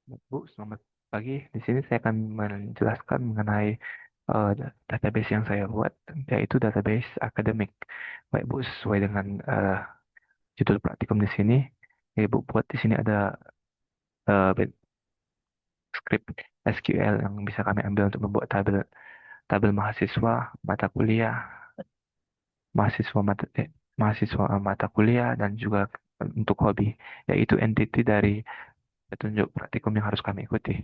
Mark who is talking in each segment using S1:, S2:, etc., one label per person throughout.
S1: Bu, selamat pagi. Di sini saya akan menjelaskan mengenai database yang saya buat, yaitu database akademik. Baik, Bu, sesuai dengan judul praktikum di sini, Ibu buat di sini ada script SQL yang bisa kami ambil untuk membuat tabel tabel mahasiswa, mata kuliah, mahasiswa mata mahasiswa mata kuliah dan juga untuk hobi, yaitu entity dari petunjuk praktikum yang harus kami ikuti.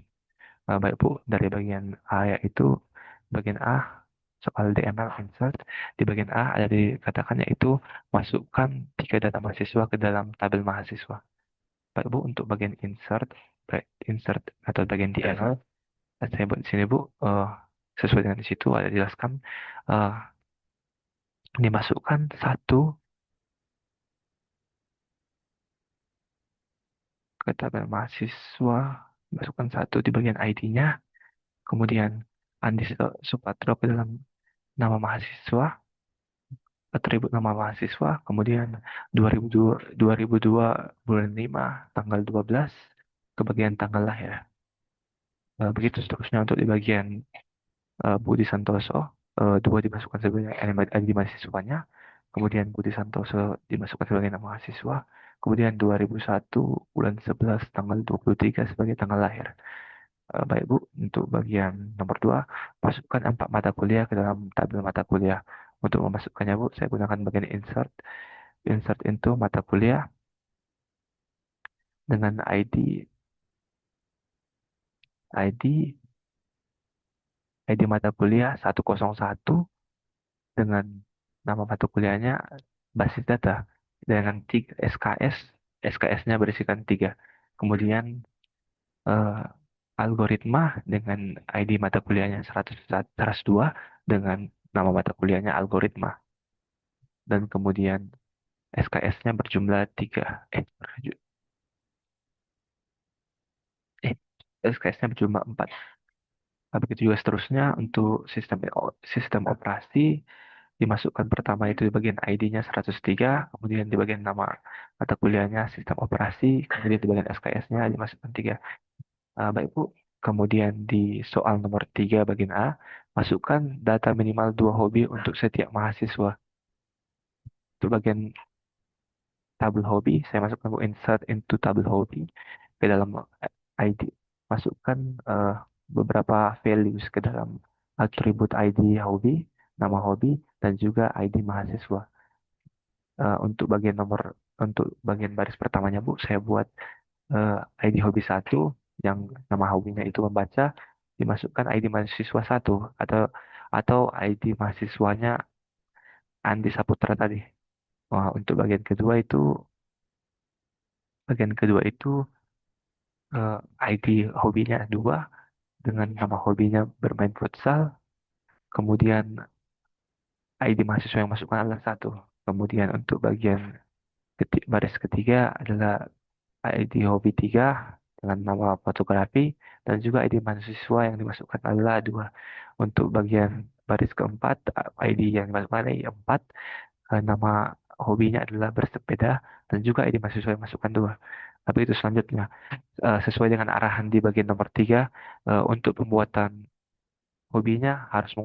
S1: Baik Bu, dari bagian A yaitu bagian A soal DML insert. Di bagian A ada dikatakan yaitu masukkan tiga data mahasiswa ke dalam tabel mahasiswa. Baik Bu, untuk bagian insert atau bagian DML, saya buat di sini Bu, sesuai dengan di situ ada dijelaskan, eh, dimasukkan satu ke tabel mahasiswa, masukkan satu di bagian ID-nya, kemudian Andi Supatro ke dalam nama mahasiswa, atribut nama mahasiswa, kemudian 2002, 2002 bulan 5 tanggal 12 ke bagian tanggal lahir. Begitu seterusnya untuk di bagian Budi Santoso, dua dimasukkan sebagai elemen ID mahasiswanya, kemudian Budi Santoso dimasukkan sebagai nama mahasiswa, kemudian 2001 bulan 11 tanggal 23 sebagai tanggal lahir. Baik Bu, untuk bagian nomor 2, masukkan 4 mata kuliah ke dalam tabel mata kuliah. Untuk memasukkannya Bu, saya gunakan bagian insert. Insert into mata kuliah dengan ID, ID mata kuliah 101 dengan nama mata kuliahnya basis data dengan 3 SKS, SKS-nya berisikan 3. Kemudian eh, algoritma dengan ID mata kuliahnya 102 dengan nama mata kuliahnya algoritma. Dan kemudian SKS-nya berjumlah 3. Eh, SKS-nya berjumlah 4. Begitu juga seterusnya untuk sistem operasi dimasukkan pertama itu di bagian ID-nya 103, kemudian di bagian nama mata kuliahnya sistem operasi, kemudian di bagian SKS-nya dimasukkan 3. Baik Bu, kemudian di soal nomor 3 bagian A, masukkan data minimal 2 hobi untuk setiap mahasiswa. Untuk bagian tabel hobi, saya masukkan Bu, insert into tabel hobi ke dalam ID. Masukkan eh, beberapa values ke dalam atribut ID hobi, nama hobi, dan juga ID mahasiswa. Untuk bagian baris pertamanya Bu, saya buat eh, ID hobi satu yang nama hobinya itu membaca, dimasukkan ID mahasiswa satu atau ID mahasiswanya Andi Saputra tadi. Wah, untuk bagian kedua itu eh, ID hobinya dua dengan nama hobinya bermain futsal. Kemudian ID mahasiswa yang masukkan adalah satu. Kemudian untuk bagian baris ketiga adalah ID hobi 3 dengan nama fotografi dan juga ID mahasiswa yang dimasukkan adalah 2. Untuk bagian baris keempat, ID yang dimasukkan adalah 4, nama hobinya adalah bersepeda dan juga ID mahasiswa yang masukkan 2. Tapi itu selanjutnya, sesuai dengan arahan di bagian nomor 3, untuk pembuatan hobinya harus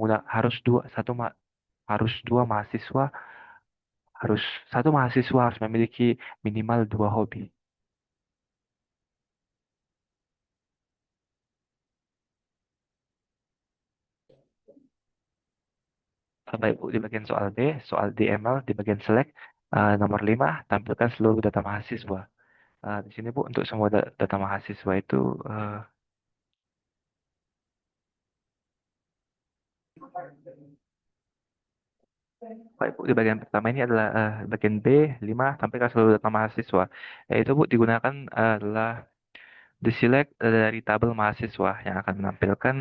S1: harus dua mahasiswa harus satu mahasiswa harus memiliki minimal 2 hobi. Baik Bu, di bagian soal B, soal DML, di bagian select, nomor 5, tampilkan seluruh data mahasiswa. Di sini Bu, untuk semua data mahasiswa itu, eh, baik Bu, di bagian pertama ini adalah bagian B, 5, tampilkan seluruh data mahasiswa. Yaitu Bu, digunakan adalah diselect dari tabel mahasiswa yang akan menampilkan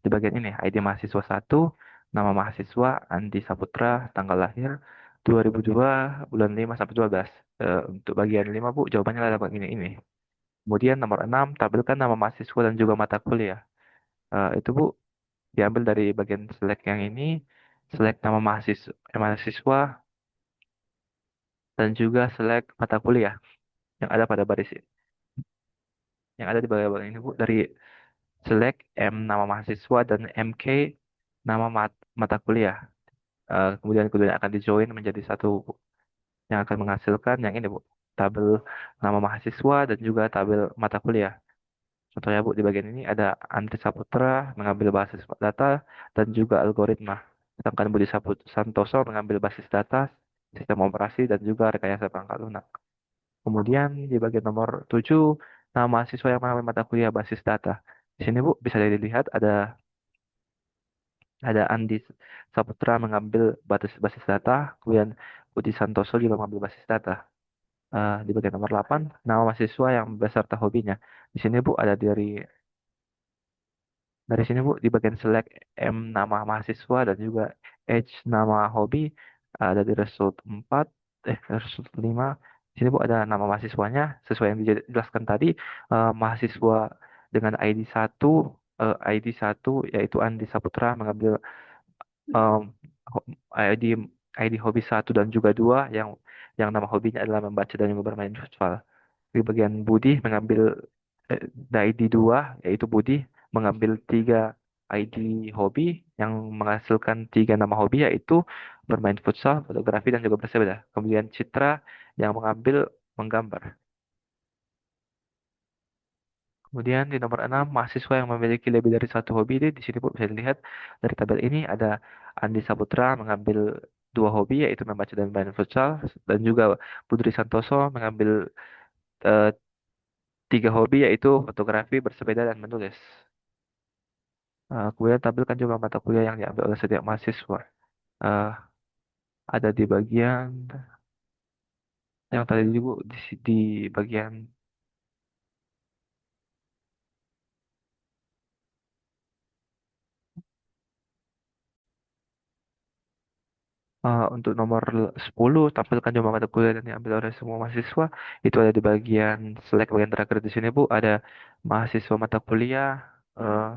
S1: di bagian ini, ID mahasiswa satu, nama mahasiswa, Andi Saputra, tanggal lahir, 2002, bulan 5 sampai 12. Untuk bagian 5 Bu, jawabannya adalah bagian ini. Kemudian nomor 6, tampilkan nama mahasiswa dan juga mata kuliah. Itu Bu, diambil dari bagian select yang ini, select nama mahasiswa dan juga select mata kuliah yang ada pada baris ini. yang ada di bagian ini Bu dari select M nama mahasiswa dan MK nama mata kuliah. Kemudian akan dijoin menjadi satu yang akan menghasilkan yang ini Bu, tabel nama mahasiswa dan juga tabel mata kuliah. Contohnya Bu, di bagian ini ada Andri Saputra mengambil basis data dan juga algoritma. Sedangkan Santoso mengambil basis data, sistem operasi, dan juga rekayasa perangkat lunak. Kemudian di bagian nomor 7, nama mahasiswa yang mengambil mata kuliah basis data. Di sini Bu, bisa dilihat ada Andi Saputra mengambil basis basis data, kemudian Budi Santoso juga mengambil basis data. Di bagian nomor 8, nama mahasiswa yang beserta hobinya. Di sini Bu ada dari sini Bu di bagian select M nama mahasiswa dan juga H nama hobi ada di result 4 result 5. Di sini Bu ada nama mahasiswanya sesuai yang dijelaskan tadi, mahasiswa dengan ID satu yaitu Andi Saputra mengambil um, ho- ID ID hobi satu dan juga 2 yang nama hobinya adalah membaca dan juga bermain futsal. Di bagian Budi mengambil eh, ID 2 yaitu Budi mengambil 3 ID hobi yang menghasilkan 3 nama hobi yaitu bermain futsal, fotografi dan juga bersepeda. Kemudian Citra yang mengambil menggambar. Kemudian di nomor 6, mahasiswa yang memiliki lebih dari satu hobi. Di sini Bu bisa dilihat dari tabel ini ada Andi Saputra mengambil 2 hobi yaitu membaca dan main futsal dan juga Putri Santoso mengambil eh, 3 hobi yaitu fotografi, bersepeda dan menulis. Kemudian tampilkan juga mata kuliah yang diambil oleh setiap mahasiswa. Eh, ada di bagian yang tadi Bu di bagian untuk nomor 10 tampilkan juga mata kuliah yang diambil oleh semua mahasiswa. Itu ada di bagian select bagian terakhir di sini Bu. Ada mahasiswa mata kuliah, eh,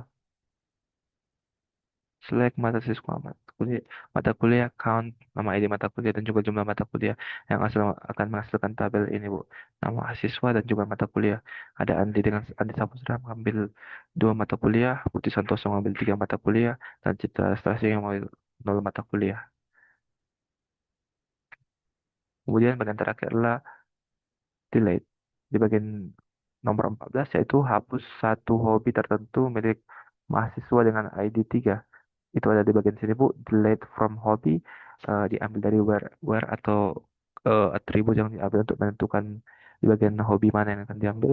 S1: select mata kuliah count nama ID mata kuliah dan juga jumlah mata kuliah yang akan menghasilkan tabel ini Bu. Nama mahasiswa dan juga mata kuliah. Ada Andi Saputra mengambil 2 mata kuliah, Putri Santoso mengambil 3 mata kuliah, dan Citra Lestari yang mengambil 0 mata kuliah. Kemudian bagian terakhir adalah delete. Di bagian nomor 14 yaitu hapus satu hobi tertentu milik mahasiswa dengan ID 3. Itu ada di bagian sini Bu, delete from hobby, diambil dari where atau atribut yang diambil untuk menentukan di bagian hobi mana yang akan diambil.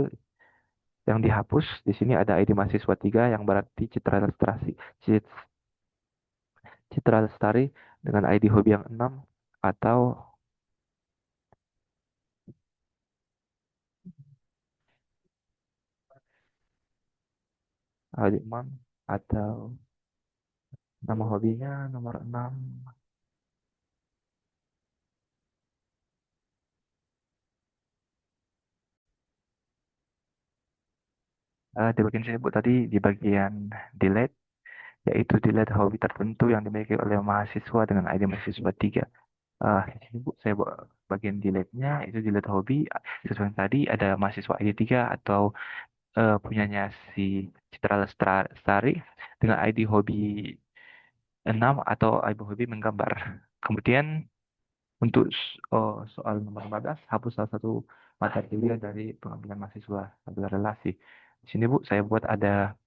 S1: Yang dihapus di sini ada ID mahasiswa 3 yang berarti Citra Lestari dengan ID hobi yang 6 atau ID 6 atau nama hobinya nomor 6. Di bagian sini Bu tadi di bagian delete yaitu delete hobi tertentu yang dimiliki oleh mahasiswa dengan ID mahasiswa 3. Di sini Bu saya buat bagian delete-nya itu delete hobi sesuai yang tadi ada mahasiswa ID 3 atau punyanya si Citra Lestari dengan ID hobi 6 atau ID hobi menggambar. Kemudian untuk soal nomor 15 hapus salah satu mata kuliah dari pengambilan mahasiswa adalah relasi. Di sini Bu saya buat ada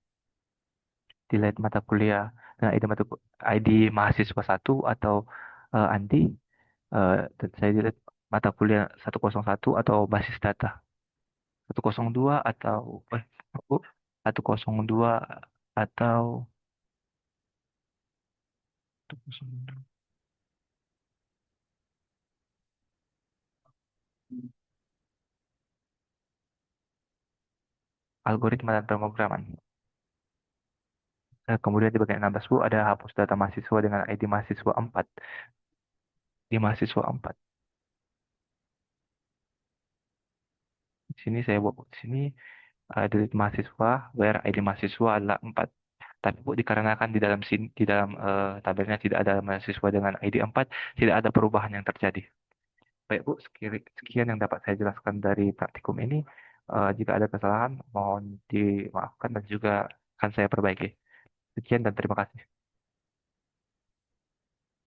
S1: delete mata kuliah dengan ID mahasiswa satu atau anti dan saya delete mata kuliah 101 atau basis data 102 atau bu, 102 atau 102. Algoritma dan pemrograman. Kemudian di bagian 16 Bu ada hapus data mahasiswa dengan ID mahasiswa 4 di mahasiswa 4. Di sini saya buat di sini delete mahasiswa where ID mahasiswa adalah 4. Tapi Bu, dikarenakan di dalam tabelnya tidak ada mahasiswa dengan ID 4, tidak ada perubahan yang terjadi. Baik Bu, sekian yang dapat saya jelaskan dari praktikum ini. Jika ada kesalahan, mohon dimaafkan dan juga akan saya perbaiki. Sekian dan terima kasih.